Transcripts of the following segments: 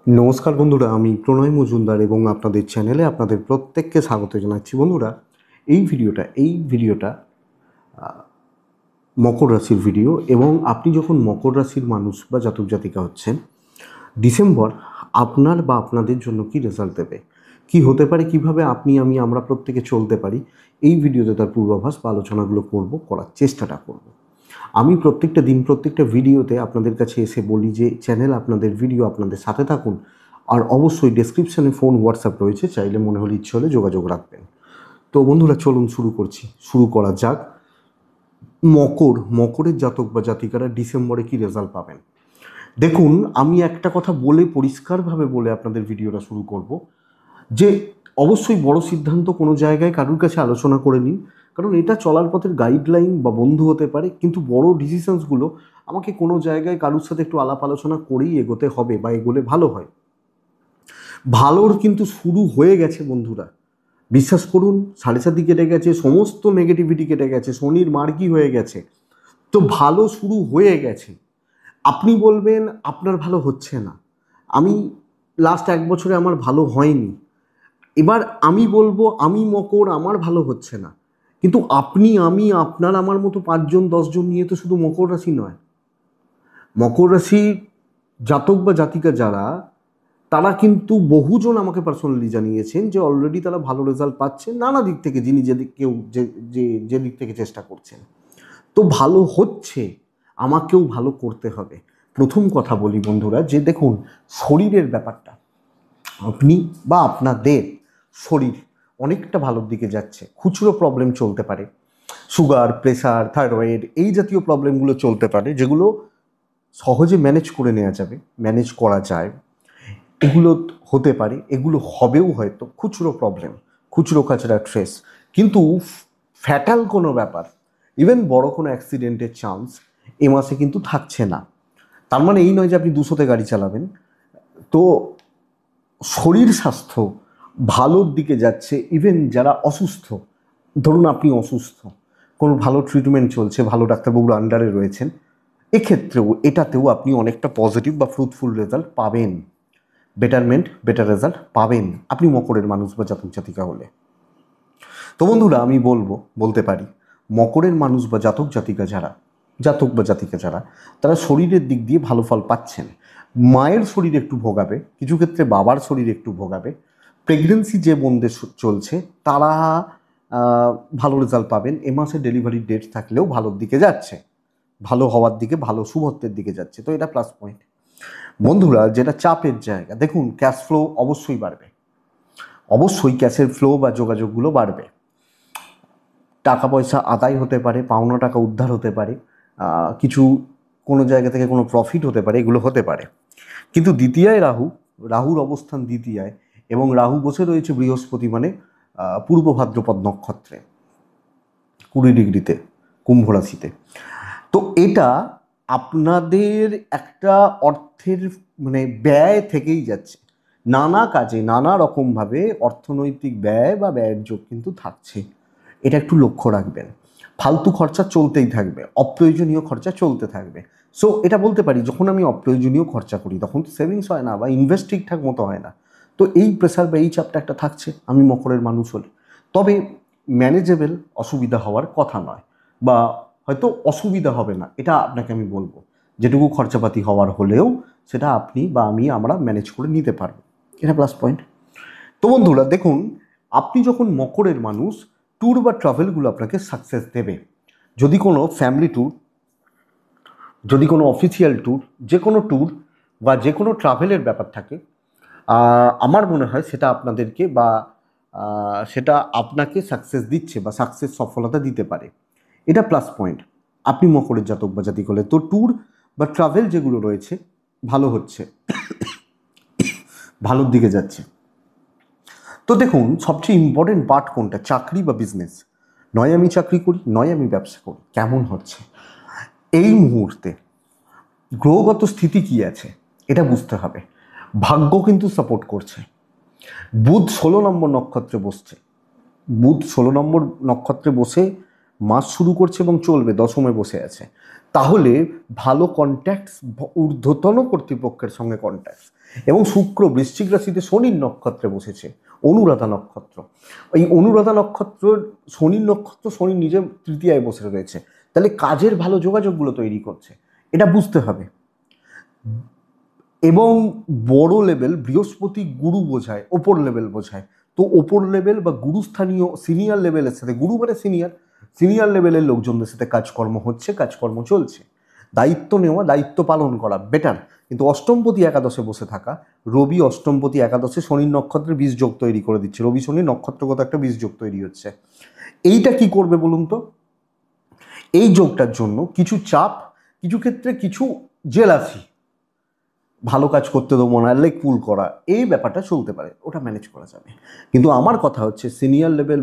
নমস্কার বন্ধুরা, আমি প্রণয় মজুমদার এবং আপনাদের চ্যানেলে আপনাদের প্রত্যেককে স্বাগত জানাচ্ছি। বন্ধুরা, এই ভিডিওটা মকর রাশির ভিডিও। এবং আপনি যখন মকর রাশির মানুষ বা জাতক জাতিকা হচ্ছেন, ডিসেম্বর আপনার বা আপনাদের জন্য কি রেজাল্ট দেবে, কি হতে পারে, কিভাবে আমরা প্রত্যেকে চলতে পারি, এই ভিডিওতে তার পূর্বাভাস বা আলোচনাগুলো করার চেষ্টাটা করব। আমি প্রত্যেকটা দিন প্রত্যেকটা ভিডিওতে আপনাদের কাছে এসে বলি যে চ্যানেল আপনাদের, ভিডিও আপনাদের, সাথে থাকুন। আর অবশ্যই ডেসক্রিপশানে ফোন, হোয়াটসঅ্যাপ রয়েছে, চাইলে মনে হলে ইচ্ছে হলে যোগাযোগ রাখবেন। তো বন্ধুরা, চলুন শুরু করা যাক। মকরের জাতক বা জাতিকারা ডিসেম্বরে কি রেজাল্ট পাবেন। দেখুন, আমি একটা কথা বলে পরিষ্কারভাবে বলে আপনাদের ভিডিওটা শুরু করব যে অবশ্যই বড় সিদ্ধান্ত কোনো জায়গায় কারুর কাছে আলোচনা করে নিন, কারণ এটা চলার পথের গাইডলাইন বা বন্ধু হতে পারে। কিন্তু বড় ডিসিশনসগুলো আমাকে কোনো জায়গায় কারুর সাথে একটু আলাপ আলোচনা করেই এগোতে হবে বা এগোলে ভালো হয়। ভালোর কিন্তু শুরু হয়ে গেছে বন্ধুরা, বিশ্বাস করুন। 7:30 কেটে গেছে, সমস্ত নেগেটিভিটি কেটে গেছে, শনির মার্গী হয়ে গেছে। তো ভালো শুরু হয়ে গেছে। আপনি বলবেন আপনার ভালো হচ্ছে না, আমি লাস্ট 1 বছরে আমার ভালো হয়নি। এবার আমি বলবো আমি মকর, আমার ভালো হচ্ছে না। কিন্তু আপনি, আমি, আপনার, আমার মতো 5 জন 10 জন নিয়ে তো শুধু মকর রাশি নয়, মকর রাশি জাতক বা জাতিকা যারা, তারা কিন্তু বহুজন আমাকে পার্সোনালি জানিয়েছেন যে অলরেডি তারা ভালো রেজাল্ট পাচ্ছেন নানা দিক থেকে, যিনি যে দিক থেকে চেষ্টা করছেন। তো ভালো হচ্ছে, আমাকেও ভালো করতে হবে। প্রথম কথা বলি বন্ধুরা, যে দেখুন, শরীরের ব্যাপারটা, আপনি বা আপনাদের শরীর অনেকটা ভালোর দিকে যাচ্ছে। খুচরো প্রবলেম চলতে পারে, সুগার, প্রেসার, থাইরয়েড, এই জাতীয় প্রবলেমগুলো চলতে পারে, যেগুলো সহজে ম্যানেজ করে নেওয়া যাবে, ম্যানেজ করা যায়। এগুলো হতে পারে, এগুলো হবেও হয়তো, খুচরো প্রবলেম, খুচরো খাচরা স্ট্রেস। কিন্তু ফ্যাটাল কোনো ব্যাপার, ইভেন বড় কোনো অ্যাক্সিডেন্টের চান্স এ মাসে কিন্তু থাকছে না। তার মানে এই নয় যে আপনি 200তে গাড়ি চালাবেন। তো শরীর স্বাস্থ্য ভালোর দিকে যাচ্ছে। ইভেন যারা অসুস্থ, ধরুন আপনি অসুস্থ, কোনো ভালো ট্রিটমেন্ট চলছে, ভালো ডাক্তারবাবুর আন্ডারে রয়েছেন, এটাতেও আপনি অনেকটা পজিটিভ বা ফ্রুটফুল রেজাল্ট পাবেন, বেটার রেজাল্ট পাবেন আপনি মকরের মানুষ বা জাতক জাতিকা হলে। তো বন্ধুরা, আমি বলতে পারি, মকরের মানুষ বা জাতক বা জাতিকা যারা, তারা শরীরের দিক দিয়ে ভালো ফল পাচ্ছেন। মায়ের শরীর একটু ভোগাবে, কিছু ক্ষেত্রে বাবার শরীর একটু ভোগাবে। প্রেগনেন্সি যে বোনদের চলছে, তারা ভালো রেজাল্ট পাবেন। এ মাসে ডেলিভারি ডেট থাকলেও ভালোর দিকে যাচ্ছে, ভালো হওয়ার দিকে, ভালো শুভত্বের দিকে যাচ্ছে। তো এটা প্লাস পয়েন্ট। বন্ধুরা, যেটা চাপের জায়গা, দেখুন ক্যাশ ফ্লো অবশ্যই বাড়বে, অবশ্যই ক্যাশের ফ্লো বা যোগাযোগগুলো বাড়বে। টাকা পয়সা আদায় হতে পারে, পাওনা টাকা উদ্ধার হতে পারে, কিছু কোনো জায়গা থেকে কোনো প্রফিট হতে পারে, এগুলো হতে পারে। কিন্তু দ্বিতীয়ায় রাহুর অবস্থান দ্বিতীয়ায়, এবং রাহু বসে রয়েছে বৃহস্পতি, মানে পূর্ব ভাদ্রপদ নক্ষত্রে 20 ডিগ্রিতে, কুম্ভ রাশিতে। তো এটা আপনাদের একটা অর্থের মানে ব্যয় থেকেই যাচ্ছে, নানা কাজে নানা রকমভাবে অর্থনৈতিক ব্যয় বা ব্যয়ের যোগ কিন্তু থাকছে। এটা একটু লক্ষ্য রাখবেন। ফালতু খরচা চলতেই থাকবে, অপ্রয়োজনীয় খরচা চলতে থাকবে। সো এটা বলতে পারি, যখন আমি অপ্রয়োজনীয় খরচা করি তখন তো সেভিংস হয় না বা ইনভেস্ট ঠিকঠাক মতো হয় না। তো এই প্রেসার বা এই চাপটা একটা থাকছে আমি মকরের মানুষ হলে। তবে ম্যানেজেবল, অসুবিধা হওয়ার কথা নয়, বা হয়তো অসুবিধা হবে না, এটা আপনাকে আমি বলবো। যেটুকু খরচাপাতি হওয়ার হলেও সেটা আপনি বা আমরা ম্যানেজ করে নিতে পারবো, এটা প্লাস পয়েন্ট। তো বন্ধুরা দেখুন, আপনি যখন মকরের মানুষ, ট্যুর বা ট্রাভেলগুলো আপনাকে সাকসেস দেবে। যদি কোনো ফ্যামিলি ট্যুর, যদি কোনো অফিসিয়াল ট্যুর, যে কোনো ট্যুর বা যে কোনো ট্রাভেলের ব্যাপার থাকে, আমার মনে হয় সেটা আপনাদেরকে বা সেটা আপনাকে সাকসেস দিচ্ছে বা সফলতা দিতে পারে, এটা প্লাস পয়েন্ট। আপনি মকরের জাতক বা জাতিক হলে তো ট্যুর বা ট্রাভেল যেগুলো রয়েছে ভালো হচ্ছে, ভালোর দিকে যাচ্ছে। তো দেখুন, সবচেয়ে ইম্পর্টেন্ট পার্ট কোনটা, চাকরি বা বিজনেস। নয় আমি চাকরি করি, নয় আমি ব্যবসা করি, কেমন হচ্ছে এই মুহূর্তে, গ্রহগত স্থিতি কি আছে এটা বুঝতে হবে। ভাগ্য কিন্তু সাপোর্ট করছে। বুধ 16 নম্বর নক্ষত্রে বসছে, বুধ 16 নম্বর নক্ষত্রে বসে মাস শুরু করছে এবং চলবে, দশমে বসে আছে। তাহলে ভালো কন্ট্যাক্টস, ঊর্ধ্বতন কর্তৃপক্ষের সঙ্গে কন্ট্যাক্টস, এবং শুক্র বৃশ্চিক রাশিতে শনির নক্ষত্রে বসেছে, অনুরাধা নক্ষত্র। এই অনুরাধা নক্ষত্র শনির নক্ষত্র, শনি নিজে তৃতীয়ায় বসে রয়েছে, তাহলে কাজের ভালো যোগাযোগগুলো তৈরি করছে, এটা বুঝতে হবে। এবং বড় লেভেল বৃহস্পতি গুরু বোঝায়, ওপর লেভেল বোঝায়, তো ওপর লেভেল বা গুরুস্থানীয় সিনিয়র লেভেলের সাথে, গুরু মানে সিনিয়র লেভেলের লোকজনদের সাথে কাজকর্ম হচ্ছে, কাজকর্ম চলছে। দায়িত্ব নেওয়া, দায়িত্ব পালন করা বেটার। কিন্তু অষ্টমপতি একাদশে বসে থাকা, রবি অষ্টমপতি একাদশে শনির নক্ষত্রের বীজযোগ তৈরি করে দিচ্ছে, রবি শনি নক্ষত্রগত একটা বীজযোগ তৈরি হচ্ছে। এইটা কি করবে বলুন তো? এই যোগটার জন্য কিছু চাপ, কিছু ক্ষেত্রে কিছু জেলাসি, ভালো কাজ করতে দেবো না, লেগ পুল করা, এই ব্যাপারটা চলতে পারে, ওটা ম্যানেজ করা যাবে। কিন্তু আমার কথা হচ্ছে সিনিয়র লেভেল,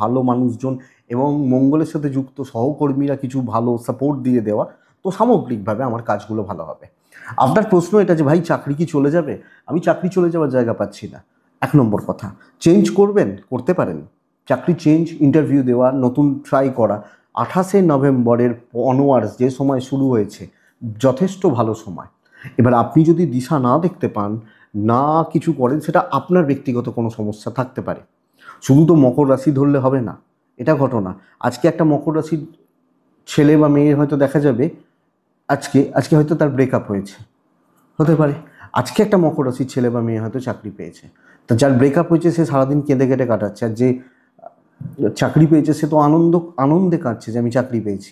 ভালো মানুষজন এবং মঙ্গলের সাথে যুক্ত সহকর্মীরা কিছু ভালো সাপোর্ট দিয়ে দেওয়া, তো সামগ্রিকভাবে আমার কাজগুলো ভালো হবে। আপনার প্রশ্ন এটা যে ভাই চাকরি কি চলে যাবে? আমি চাকরি চলে যাওয়ার জায়গা পাচ্ছি না। 1 নম্বর কথা, চেঞ্জ করবেন, করতে পারেন। চাকরি চেঞ্জ, ইন্টারভিউ দেওয়া, নতুন ট্রাই করা। 28শে নভেম্বরের অনওয়ার্ডস যে সময় শুরু হয়েছে, যথেষ্ট ভালো সময়। এবার আপনি যদি দিশা না দেখতে পান, না কিছু করেন, সেটা আপনার ব্যক্তিগত কোনো সমস্যা থাকতে পারে। শুধু তো মকর রাশি ধরলে হবে না, এটা ঘটনা। আজকে একটা মকর রাশির ছেলে বা মেয়ে হয়তো দেখা যাবে আজকে হয়তো তার ব্রেকআপ হয়েছে, হতে পারে। আজকে একটা মকর রাশির ছেলে বা মেয়ে হয়তো চাকরি পেয়েছে, তা যার ব্রেকআপ হয়েছে সে সারাদিন কেঁদে কেটে কাটাচ্ছে, আর যে চাকরি পেয়েছে সে তো আনন্দে কাটছে যে আমি চাকরি পেয়েছি।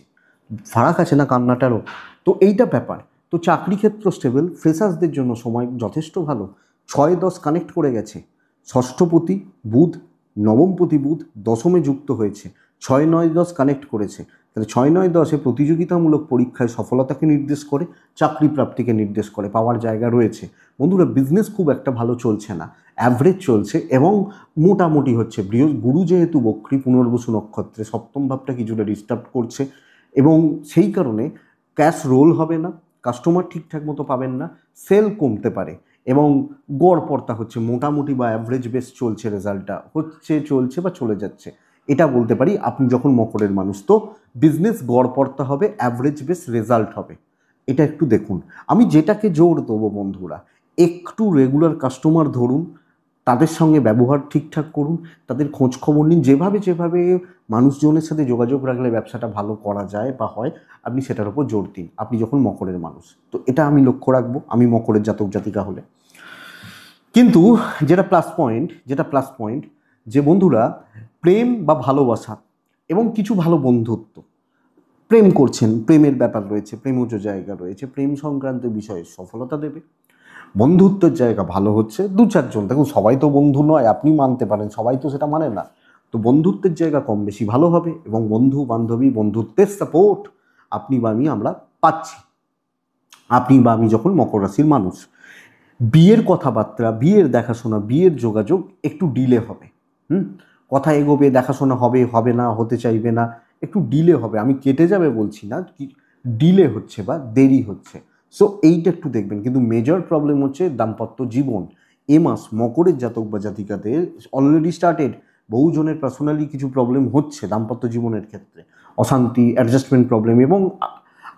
ফারাক আছে না কান্নাটারও? তো এইটা ব্যাপার। তো চাকরি ক্ষেত্র স্টেবল, ফ্রেশার্সদের জন্য সময় যথেষ্ট ভালো। 6-10 কানেক্ট করে গেছে, ষষ্ঠপতি বুধ, নবমপতি বুধ দশমে যুক্ত হয়েছে, 6-9-10 কানেক্ট করেছে। তাহলে 6-9-10-এ প্রতিযোগিতামূলক পরীক্ষায় সফলতাকে নির্দেশ করে, চাকরি প্রাপ্তিকে নির্দেশ করে, পাওয়ার জায়গা রয়েছে। বন্ধুরা, বিজনেস খুব একটা ভালো চলছে না, অ্যাভারেজ চলছে এবং মোটামুটি হচ্ছে। গুরু যেহেতু বক্রী পুনর্বসু নক্ষত্রে, সপ্তম ভাবটা কিছুটা ডিস্টার্ব করছে এবং সেই কারণে ক্যাশ রোল হবে না, কাস্টমার ঠিকঠাক মতো পাবেন না, সেল কমতে পারে এবং গড়পড়তা হচ্ছে, মোটামুটি বা অ্যাভারেজ বেস চলছে, রেজাল্টটা হচ্ছে, চলছে বা চলে যাচ্ছে, এটা বলতে পারি। আপনি যখন মকরের মানুষ, তো বিজনেস গড়পড়তা হবে, অ্যাভারেজ বেস রেজাল্ট হবে, এটা একটু দেখুন। আমি যেটাকে জোর দেবো বন্ধুরা, একটু রেগুলার কাস্টমার ধরুন, তাদের সঙ্গে ব্যবহার ঠিকঠাক করুন, তাদের খোঁজ খবর নিন, যেভাবে মানুষজনের সাথে যোগাযোগ রাখলে ব্যবসাটা ভালো করা যায় বা হয়, আপনি সেটার উপর জোর দিন, আপনি যখন মকরের মানুষ। তো এটা আমি লক্ষ্য রাখবো, আমি মকরের জাতক জাতিকা হলে। কিন্তু যেটা প্লাস পয়েন্ট, যে বন্ধুরা প্রেম বা ভালোবাসা এবং কিছু ভালো বন্ধুত্ব, প্রেম করছেন, প্রেমের ব্যাপার রয়েছে, প্রেমজ জায়গা রয়েছে, প্রেম সংক্রান্ত বিষয়ে সফলতা দেবে। বন্ধুত্বের জায়গা ভালো হচ্ছে, 2-4 জন, দেখুন সবাই তো বন্ধু নয়, আপনি মানতে পারেন, সবাই তো সেটা মানে না। তো বন্ধুত্বের জায়গা কম বেশি ভালো হবে এবং বন্ধু বান্ধবী, বন্ধুত্বের সাপোর্ট আপনি বা আমরা পাচ্ছি, আপনি বা আমি যখন মকর রাশির মানুষ। বিয়ের কথাবার্তা, বিয়ের দেখাশোনা, বিয়ের যোগাযোগ একটু ডিলে হবে। কথা এগোবে, দেখাশোনা হবে, হবে না, হতে চাইবে না, একটু ডিলে হবে। আমি কেটে যাবে বলছি না, কি ডিলে হচ্ছে বা দেরি হচ্ছে, সো এইটা একটু দেখবেন। কিন্তু মেজর প্রবলেম হচ্ছে দাম্পত্য জীবন। এ মাস মকরের জাতক বা জাতিকাদের অলরেডি স্টার্টেড, বহুজনের পার্সোনালি কিছু প্রবলেম হচ্ছে দাম্পত্য জীবনের ক্ষেত্রে, অশান্তি, অ্যাডজাস্টমেন্ট প্রবলেম। এবং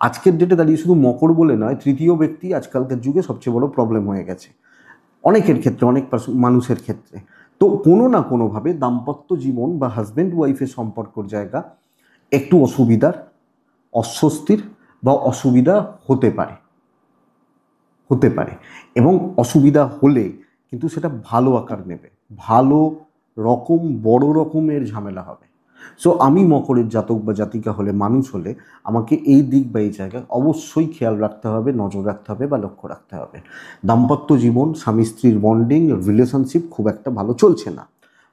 আজকের ডেটে দাঁড়িয়ে শুধু মকর বলে নয়, তৃতীয় ব্যক্তি আজকালকার যুগে সবচেয়ে বড় প্রবলেম হয়ে গেছে অনেকের ক্ষেত্রে, অনেক মানুষের ক্ষেত্রে। তো কোনো না কোনোভাবে দাম্পত্য জীবন বা হাজব্যান্ড ওয়াইফের সম্পর্কর জায়গা একটু অসুবিধার, অস্বস্তির বা অসুবিধা হতে পারে এবং অসুবিধা হলে কিন্তু সেটা ভালো আকার নেবে, ভালো রকম বড় রকমের ঝামেলা হবে। সো আমি মকরের জাতক বা জাতিকা হলে, মানুষ হলে, আমাকে এই দিক বা এই জায়গায় অবশ্যই খেয়াল রাখতে হবে, নজর রাখতে হবে বা লক্ষ্য রাখতে হবে। দাম্পত্য জীবন, স্বামী স্ত্রীর বন্ডিং, রিলেশনশিপ খুব একটা ভালো চলছে না।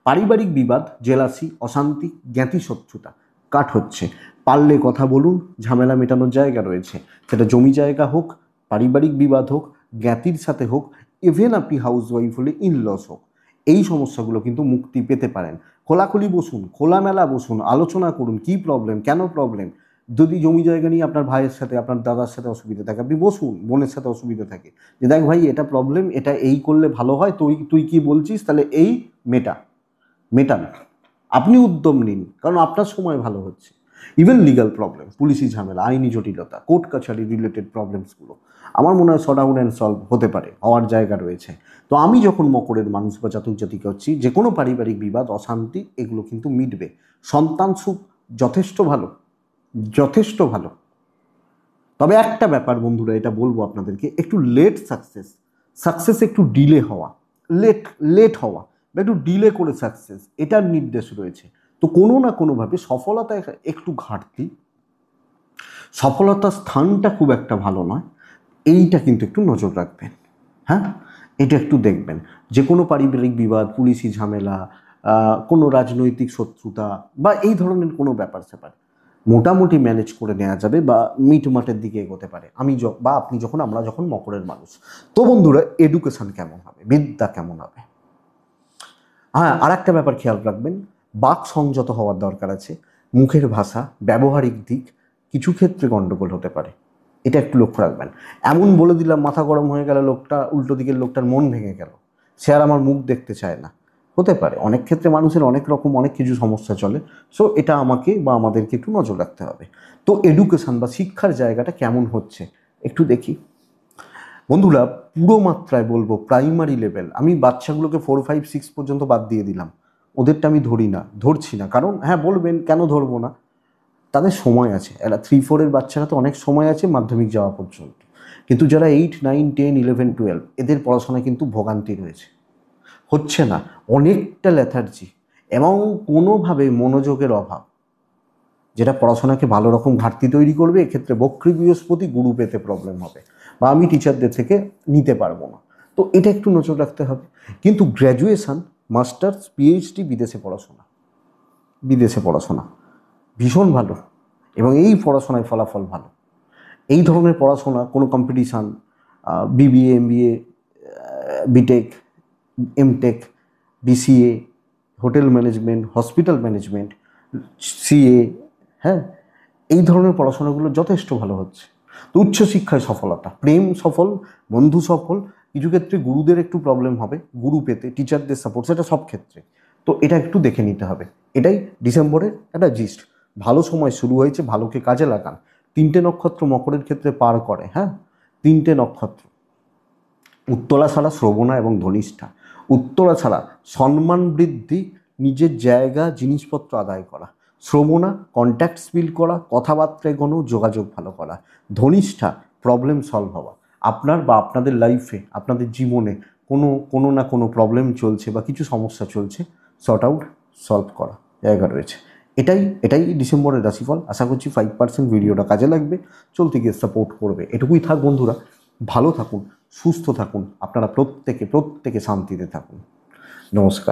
পারিবারিক বিবাদ, জেলাসি, অশান্তি, জ্ঞাতি শত্রুতা কাট হচ্ছে। পারলে কথা বলুন, ঝামেলা মেটানোর জায়গা রয়েছে, সেটা জমি জায়গা হোক, পারিবারিক বিবাদ হোক, জ্ঞাতির সাথে হোক, ইভেন আপনি হাউস ওয়াইফ হলে ইনলস হোক, এই সমস্যাগুলো কিন্তু মুক্তি পেতে পারেন। খোলাখুলি বসুন, খোলামেলা বসুন, আলোচনা করুন, কি প্রবলেম, কেন প্রবলেম। যদি জমি জায়গা নিয়ে আপনার ভাইয়ের সাথে, আপনার দাদার সাথে অসুবিধা থাকে, আপনি বসুন, বোনের সাথে অসুবিধা থাকে, যে দেখ ভাই এটা প্রবলেম, এটা এই করলে ভালো হয়, তুই কি বলছিস, তাহলে মেটান। আপনি উদ্যম নিন, কারণ আপনার সময় ভালো হচ্ছে। ইভেন লিগাল প্রবলেম, পুলিশি ঝামেলা, আইনি জটিলতা, কোর্ট কাছারি রিলেটেড প্রবলেমসগুলো আমার মনে হয় শর্ট আউট অ্যান্ড সলভ হতে পারে, হওয়ার জায়গা রয়েছে। তো আমি যখন মকরের মানুষ বা জাতক জাতিকা হচ্ছি, যে কোনো পারিবারিক বিবাদ, অশান্তি এগুলো কিন্তু মিটবে। সন্তান সুখ যথেষ্ট ভালো, যথেষ্ট ভালো। তবে একটা ব্যাপার বন্ধুরা, এটা বলবো আপনাদেরকে, একটু লেট সাকসেস একটু ডিলে হওয়া, লেট হওয়া বা একটু ডিলে করে সাকসেস, এটার নির্দেশ রয়েছে। তো কোনো না কোনোভাবে সফলতা একটু ঘাটতি, সফলতার স্থানটা খুব একটা ভালো নয়, এইটা কিন্তু একটু নজর রাখবেন। হ্যাঁ, এটা একটু দেখবেন। যে কোনো পারিবারিক বিবাদ, পুলিশি ঝামেলা, কোনো রাজনৈতিক শত্রুতা বা এই ধরনের কোনো ব্যাপার স্যাপার মোটামুটি ম্যানেজ করে নেওয়া যাবে বা মিটমাটের দিকে এগোতে পারে বা আপনি যখন, আমরা যখন মকরের মানুষ। তো বন্ধুরা, এডুকেশন কেমন হবে, বিদ্যা কেমন হবে? হ্যাঁ, আর একটা ব্যাপার খেয়াল রাখবেন, বাক সংযত হওয়ার দরকার আছে। মুখের ভাষা, ব্যবহারিক দিক কিছু ক্ষেত্রে গণ্ডগোল হতে পারে, এটা একটু লক্ষ্য রাখবেন। এমন বলে দিলাম, মাথা গরম হয়ে গেল, লোকটা উল্টো দিকের লোকটার মন ভেঙে গেল, সে আর আমার মুখ দেখতে চায় না, হতে পারে। অনেক ক্ষেত্রে মানুষের অনেক রকম অনেক কিছু সমস্যা চলে। সো এটা আমাকে বা আমাদেরকে একটু নজর রাখতে হবে। তো এডুকেশন বা শিক্ষার জায়গাটা কেমন হচ্ছে একটু দেখি বন্ধুরা। পুরো মাত্রায় বলবো প্রাইমারি লেভেল, আমি বাচ্চাগুলোকে 4, 5, 6 পর্যন্ত বাদ দিয়ে দিলাম, ওদেরটা আমি ধরছি না। কারণ হ্যাঁ, বলবেন কেন ধরবো না, তাদের সময় আছে। এরা 3, 4-এর বাচ্চারা তো অনেক সময় আছে মাধ্যমিক যাওয়া পর্যন্ত। কিন্তু যারা 8, 9, 10, 11, 12 এদের পড়াশোনায় কিন্তু ভোগান্তি রয়েছে, হচ্ছে না, অনেকটা লেথার্জি এবং কোনোভাবে মনোযোগের অভাব, যেটা পড়াশোনাকে ভালো রকম ঘাটতি তৈরি করবে। এক্ষেত্রে বক্রী বৃহস্পতি, গুরু পেতে প্রবলেম হবে বা আমি টিচারদের থেকে নিতে পারবো না। তো এটা একটু নজর রাখতে হবে। কিন্তু গ্র্যাজুয়েশন, মাস্টার্স, পিএইচডি, বিদেশে পড়াশোনা ভীষণ ভালো এবং এই পড়াশোনায় ফলাফল ভালো। এই ধরনের পড়াশোনা, কোনো competition, BBA, MBA, BTech, MTech, BCA, hotel management, hospital management, CA, হ্যাঁ, এই ধরনের পড়াশোনাগুলো যথেষ্ট ভালো হচ্ছে। তো উচ্চশিক্ষায় সফলতা, প্রেম সফল, বন্ধু সফল, কিছু ক্ষেত্রে গুরুদের একটু প্রবলেম হবে, গুরু পেতে, টিচারদের সাপোর্ট, সেটা সব ক্ষেত্রে। তো এটা একটু দেখে নিতে হবে। এটাই ডিসেম্বরের একটা জিস্ট। ভালো সময় শুরু হয়েছে, ভালোকে কাজে লাগান। 3টে নক্ষত্র মকরের ক্ষেত্রে পার করে, হ্যাঁ, 3টে নক্ষত্র, উত্তরা ছাড়া শ্রবণা এবং ধনিষ্ঠা। উত্তরা ছাড়া সম্মান বৃদ্ধি, নিজের জায়গা জিনিসপত্র আদায় করা। শ্রবণা কন্ট্যাক্টস বিল্ড করা, কথাবার্তায় কোনো যোগাযোগ ভালো করা। ধনিষ্ঠা প্রবলেম সলভ হওয়া। আপনার বা আপনাদের লাইফে, আপনাদের জীবনে কোনো না কোনো প্রবলেম চলছে বা কিছু সমস্যা চলছে, সর্ট আউট, সলভ করা জায়গা রয়েছে। এটাই ডিসেম্বরের রাশিফল। আশা করছি 5% ভিডিওটা কাজে লাগবে, চলতে গিয়ে সাপোর্ট করবে। এটুকুই থাক বন্ধুরা, ভালো থাকুন, সুস্থ থাকুন, আপনারা প্রত্যেকে শান্তিতে থাকুন। নমস্কার।